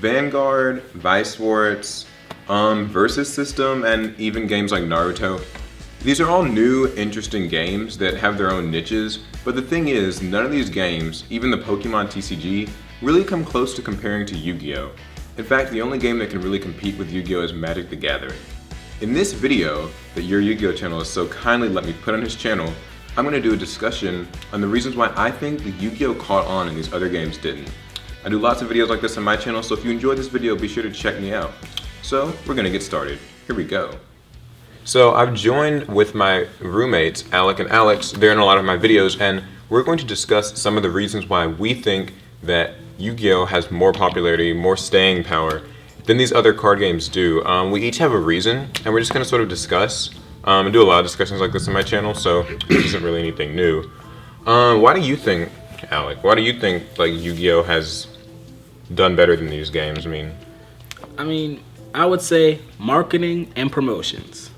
Vanguard, Weiss Schwarz, Versus System, and even games like Naruto. These are all new, interesting games that have their own niches, but the thing is, none of these games, even the Pokemon TCG, really come close to comparing to Yu-Gi-Oh! In fact, the only game that can really compete with Yu-Gi-Oh! Is Magic the Gathering. In this video that YourYugiohChannel has so kindly let me put on his channel, I'm going to do a discussion on the reasons why I think the Yu-Gi-Oh! Caught on and these other games didn't. I do lots of videos like this on my channel, so if you enjoyed this video, be sure to check me out. So, we're going to get started. Here we go. So, I've joined with my roommates, Alec and Alex. They're in a lot of my videos, and we're going to discuss some of the reasons why we think that Yu-Gi-Oh! Has more popularity, more staying power than these other card games do. We each have a reason, and we're just going to sort of discuss. I do a lot of discussions like this on my channel, so this isn't really anything new. Why do you think, Alec, why do you think like Yu-Gi-Oh! Has done better than these games? I mean, I would say marketing and promotions.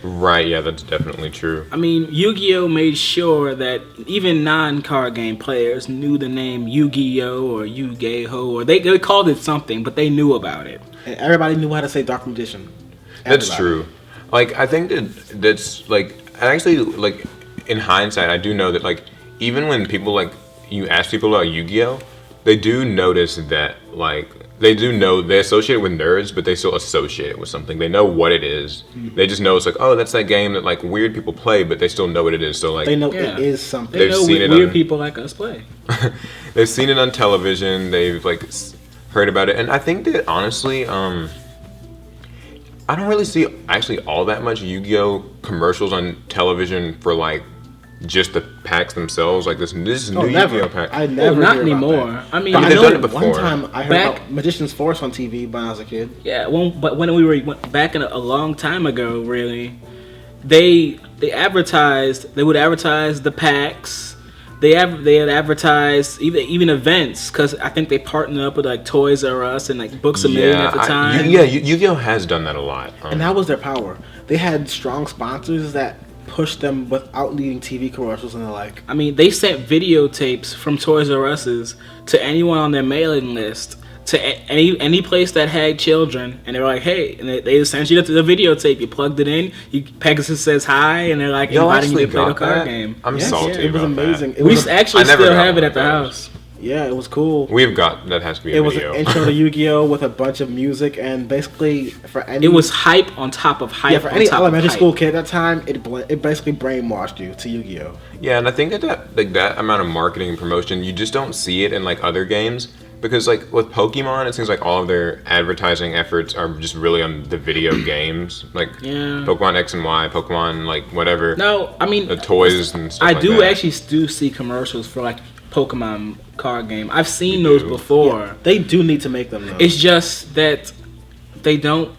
Right, yeah, that's definitely true. I mean, Yu-Gi-Oh! Made sure that even non-card game players knew the name Yu-Gi-Oh! Or Yu-Gi-Oh! Or they called it something, but they knew about it. And everybody knew how to say Dark Magician. That's true. Like, I think that's, like, actually, like, in hindsight, I do know that, like, even when people, like, you ask people about Yu-Gi-Oh!, they do notice that, like, they associate it with nerds, but they still associate it with something. They know what it is. They just know it's like, oh, that's that game that, like, weird people play, but they still know what it is. So, like, they know it is something. They know weird people like us play. They've seen it on television. They've, like, heard about it. And I think that, honestly, I don't really see actually all that much Yu-Gi-Oh! Commercials on television for, like, just the packs themselves. Like, this new Yu-Gi-Oh! Pack. I never not hear anymore. About that. I mean, I know done it before. One time I heard about Magician's Force on TV when I was a kid. Yeah, but when we were back in a long time ago, really, they advertised. They would advertise the packs. They had advertised even events, because I think they partnered up with like Toys R Us and like Books A Million at the time. Yu-Gi-Oh! Has done that a lot. And that was their power. They had strong sponsors that pushed them without needing TV commercials and the like. I mean, they sent videotapes from Toys R Us's to anyone on their mailing list, to any place that had children, and they were like, hey, and they sent you the videotape. You plugged it in. Pegasus says hi, and they're like inviting you to play the card game. I'm salty. It was about amazing. That. We actually still have it at the house. Yeah, it was cool. That has to be a video. It was an intro to Yu-Gi-Oh! With a bunch of music, and basically it was hype on top of hype. Yeah, for any elementary school kid at that time, it basically brainwashed you to Yu-Gi-Oh! Yeah, and I think that amount of marketing and promotion, you just don't see it in like other games, because like with Pokemon, it seems like all of their advertising efforts are just really on the video games, like Pokemon X and Y, Pokemon like whatever. No, I mean the toys and stuff. I do actually see commercials for like Pokemon card game. I've seen those before. Yeah, they do need to make them though. It's just that they don't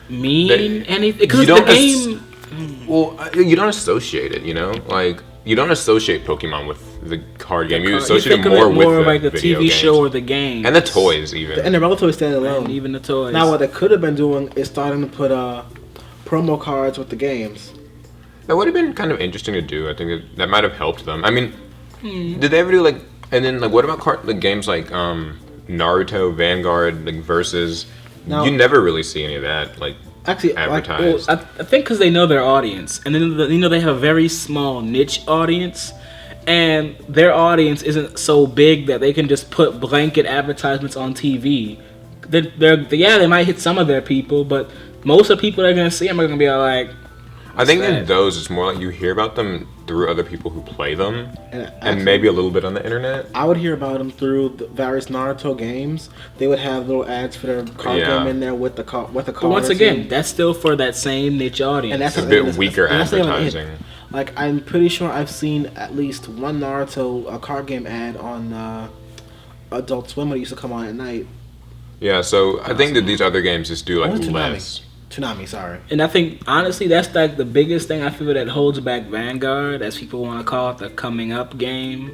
mean anything, because the game. Well, you don't associate it, you know, like you don't associate Pokemon with the card game. You associate it more with like the video TV games. show or the game and the toys even. And the relatively standalone. And even the toys. Now what they could have been doing is starting to put promo cards with the games. That would have been kind of interesting to do. I think that might have helped them. I mean, did they ever do like? And then like, what about the games like Naruto, Vanguard, like Versus? Now, you never really see any of that like actually advertised. I think because they know their audience, and then they have a very small niche audience, and their audience isn't so big that they can just put blanket advertisements on TV. They might hit some of their people, but most of the people they're gonna see them are gonna be like. I think in those, it's more like you hear about them through other people who play them, and maybe a little bit on the internet. I would hear about them through the various Naruto games. They would have little ads for their card game in there with the card. But once again, that's still for that same niche audience. And that's a bit weaker advertising. Like, I'm pretty sure I've seen at least one Naruto card game ad on Adult Swim when it used to come on at night. Yeah, so I think that these other games just do like less. Konami, sorry. And I think, honestly, that's like the biggest thing I feel that holds back Vanguard, as people want to call it, the coming up game.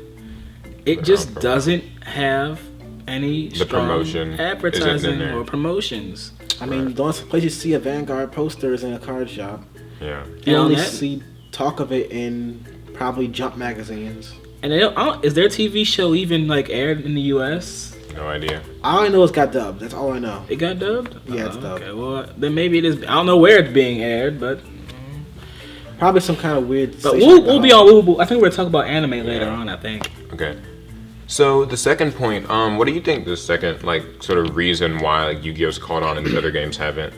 It just doesn't have any strong advertising or promotions. I mean, the only place you see a Vanguard poster is in a card shop. Yeah. You only see talk of it in probably Jump magazines. And is their TV show even like aired in the U.S.? No idea. All I know is it got dubbed. That's all I know. It got dubbed? Yeah, it's dubbed. Okay, well, then maybe it is. I don't know where it's being aired, but Probably some kind of weird. But we'll be on. I think we're talking about anime later on. I think. Okay. So the second point, what do you think the second sort of reason why Yu-Gi-Oh's caught on and the other games haven't?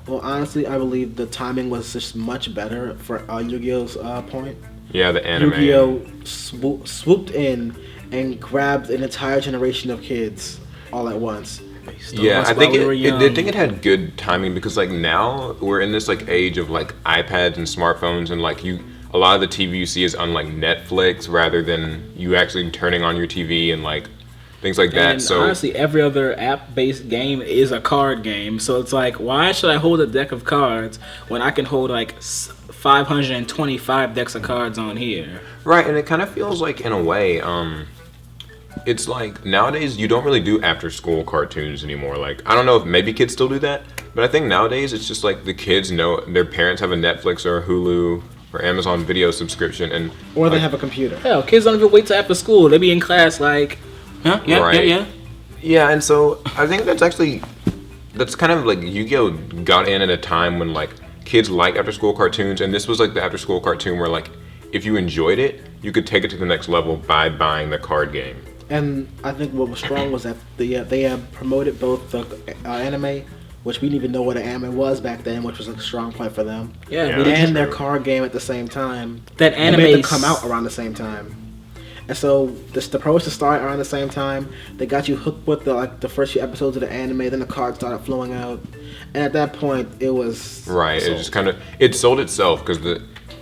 Well, honestly, I believe the timing was just much better for Yu-Gi-Oh's point. Yeah, the anime. Yu-Gi-Oh swooped in and grabbed an entire generation of kids all at once. Yeah, I think it had good timing because now we're in this age of iPads and smartphones and a lot of the TV you see is on Netflix rather than you actually turning on your TV and things like that. And so honestly, every other app-based game is a card game. So it's why should I hold a deck of cards when I can hold 525 decks of cards on here? Right, and it kind of feels in a way, it's nowadays you don't really do after-school cartoons anymore. I don't know if maybe kids still do that, but I think nowadays it's just the kids know their parents have a Netflix or a Hulu or Amazon Video subscription, or they have a computer. Hell, kids don't even wait till after school. They be in class yeah. Yeah, and so I think that's kind of Yu-Gi-Oh got in at a time when kids like after-school cartoons, and this was the after-school cartoon where if you enjoyed it, you could take it to the next level by buying the card game. And I think what was strong was that they promoted both the anime, which we didn't even know what an anime was back then, which was a strong point for them. Yeah. And their card game at the same time. That anime made them come out around the same time. And so the pros to start around the same time. They got you hooked with the first few episodes of the anime. Then the cards started flowing out, and at that point it was right. sold. It just it sold itself because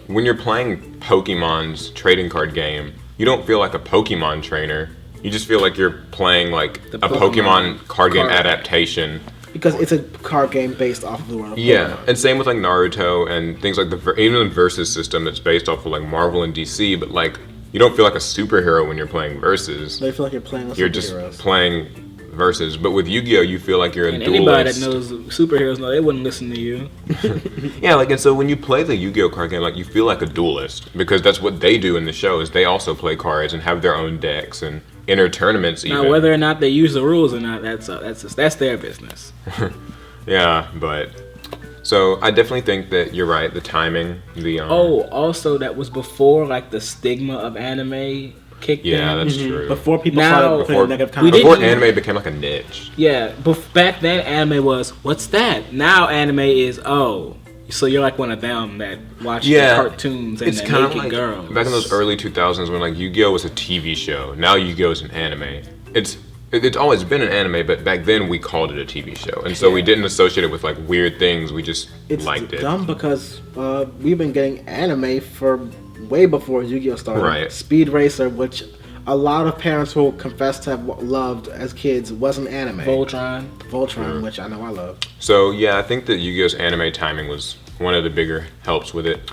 when you're playing Pokemon's trading card game, you don't feel like a Pokemon trainer. You just feel like you're playing a Pokemon card game adaptation. Because it's a card game based off of the world of Pokemon. Yeah, and same with Naruto and things even the Versus system that's based off of Marvel and DC, but you don't feel like a superhero when you're playing Versus. They feel like you're playing with You're superheroes. just playing Versus, but with Yu-Gi-Oh you feel like you're a duelist. Anybody that knows superheroes they wouldn't listen to you. Yeah, and so when you play the Yu-Gi-Oh card game, you feel like a duelist because that's what they do in the show is they also play cards and have their own decks and enter tournaments even. Now, whether or not they use the rules or not, that's their business. Yeah, but so I definitely think that you're right. The timing, also that was before the stigma of anime kicked in. Yeah, that's true. Before people started putting negative comments. Before anime became a niche. Yeah, back then anime was what's that? Now anime is so you're one of them that watch the cartoons and the naked girls. Back in those early 2000s when Yu-Gi-Oh was a TV show. Now Yu-Gi-Oh is an anime. It's always been an anime, but back then we called it a TV show, and so we didn't associate it with weird things. We just liked it. It's dumb because we've been getting anime for way before Yu-Gi-Oh started. Right. Speed Racer, which a lot of parents will confess to have loved as kids, wasn't anime. Voltron, which I know I love. So yeah, I think that Yu-Gi-Oh's anime timing was one of the bigger helps with it.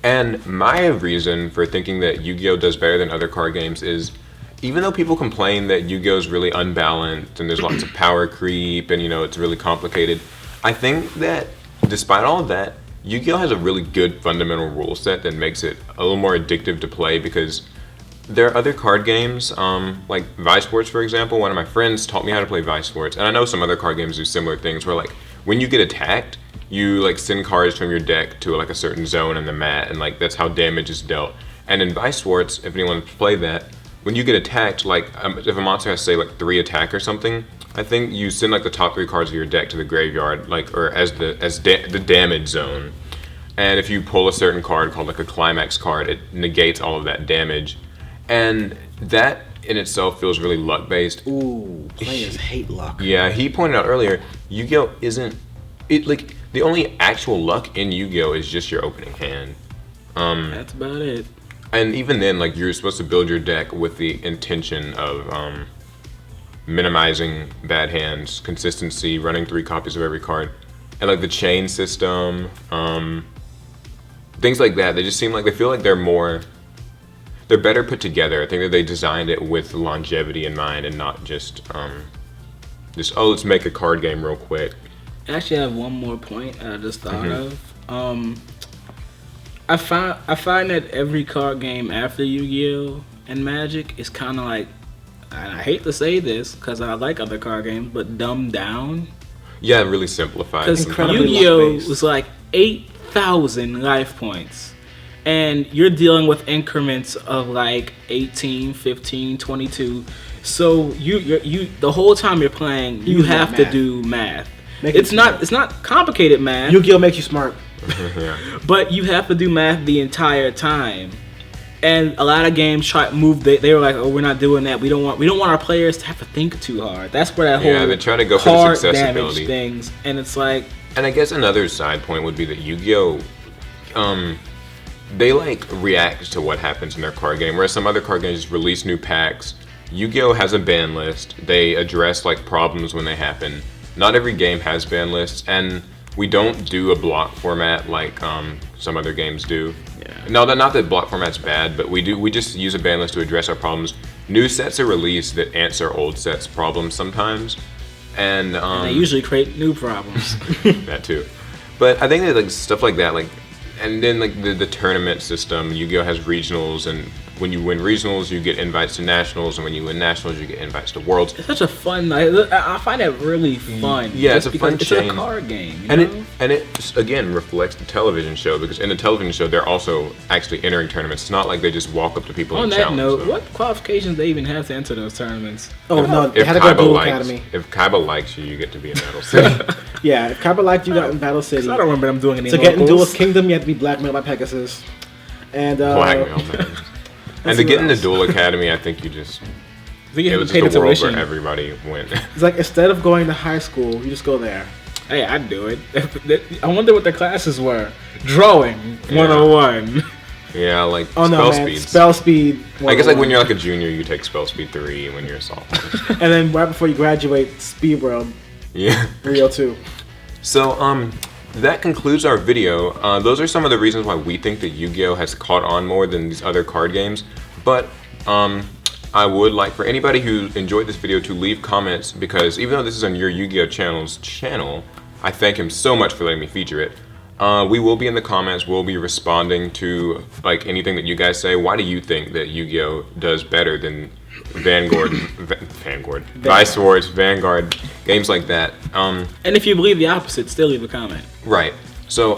And my reason for thinking that Yu-Gi-Oh does better than other card games is, even though people complain that Yu-Gi-Oh is really unbalanced and there's lots of power creep and it's really complicated, I think that despite all of that, Yu-Gi-Oh has a really good fundamental rule set that makes it a little more addictive to play because there are other card games, like Weiss Schwarz, for example. One of my friends taught me how to play Weiss Schwarz, and I know some other card games do similar things where when you get attacked, you send cards from your deck to a certain zone on the mat, and that's how damage is dealt. And in Weiss Schwarz, if anyone played that, when you get attacked, if a monster has say 3 attack or something, I think you send the top 3 cards of your deck to the graveyard, or as the damage zone. And if you pull a certain card called a climax card, it negates all of that damage. And that in itself feels really luck based. Ooh, players hate luck. Yeah, he pointed out earlier, Yu-Gi-Oh isn't the only actual luck in Yu-Gi-Oh is just your opening hand. That's about it. And even then, you're supposed to build your deck with the intention of minimizing bad hands, consistency, running 3 copies of every card, and the chain system, things like that. They just seem they feel they're better put together. I think that they designed it with longevity in mind and not just let's make a card game real quick. Actually, I have one more point I just thought of. I find that every card game after Yu-Gi-Oh and Magic is kind of I hate to say this because I like other card games, but dumbed down. Yeah, really simplified. Because Incredibly Yu-Gi-Oh luck-based. was like 8,000 life points. And you're dealing with increments of like 18, 15, 22. So you the whole time you're playing, you use have that to math. do math. Make it smart. It's not complicated math, Yu-Gi-Oh makes you smart. Yeah. but you have to do math the entire time. And a lot of games they were like, oh, we're not doing that. We don't want our players to have to think too hard. That's where that whole Yeah, they try to go for the card accessibility. damage things. And it's like, And I guess another side point would be that Yu-Gi-Oh, they like react to what happens in their card game, whereas some other card games release new packs. Yu-Gi-Oh has a ban list. They address like problems when they happen. Not every game has ban lists, and we don't do a block format like some other games do. Yeah. No, not that block format's bad, but we just use a ban list to address our problems. New sets are released that answer old sets' problems sometimes, and they usually create new problems. that too. But I think that like stuff like that, like, and then like the tournament system, Yu-Gi-Oh has regionals, and when you win regionals, you get invites to nationals, and when you win nationals, you get invites to worlds. It's such a fun night. I find it really fun. Yeah, just it's a because fun it's change. a card game. You And know? it again reflects the television show, because in the television show they're also actually entering tournaments. It's not like they just walk up to people On and that challenge note, them. what qualifications they even have to enter those tournaments? Oh no, they If had to go to Kaiba Duel likes, Academy. if Kaiba likes you, you get to be in Battle City. Yeah, if Kaiba liked you, got in Battle City. I don't remember them doing any To get in locals. Duelist Kingdom, you have to be blackmailed by Pegasus. And Blackmail, man. And to get into Duel Academy, I think you just I think you it have was to pay just the a world tuition. where everybody went. It's like instead of going to high school, you just go there. Hey, I'd do it. I wonder what the classes were. Drawing 101. Yeah, like Oh no, spell man! speeds. Spell speed. I guess like when 101. you're like a junior, you take spell speed 3. When you're a sophomore, And then right before you graduate, Speed World yeah. 302. So that concludes our video. Those are some of the reasons why we think that Yu-Gi-Oh has caught on more than these other card games. But I would like for anybody who enjoyed this video to leave comments, because even though this is on your Yu-Gi-Oh channel's channel, I thank him so much for letting me feature it. We will be in the comments. We'll be responding to like anything that you guys say. Why do you think that Yu-Gi-Oh does better than Vanguard, Weiss Schwarz, Vanguard, games like that? And if you believe the opposite, still leave a comment. Right. So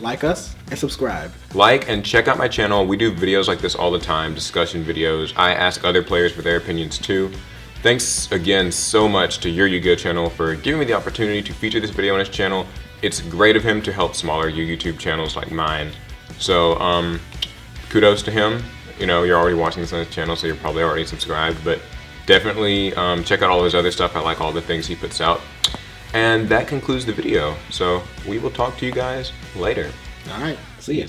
Like us and subscribe. like and check out my channel. We do videos like this all the time, discussion videos. I ask other players for their opinions too. Thanks again so much to YourYugiohChannel for giving me the opportunity to feature this video on his channel. It's great of him to help smaller YouTube channels like mine. So kudos to him. You know, you're already watching this on his channel, so you're probably already subscribed, but definitely check out all his other stuff. I like all the things he puts out. And that concludes the video. So we will talk to you guys later. All right. See ya.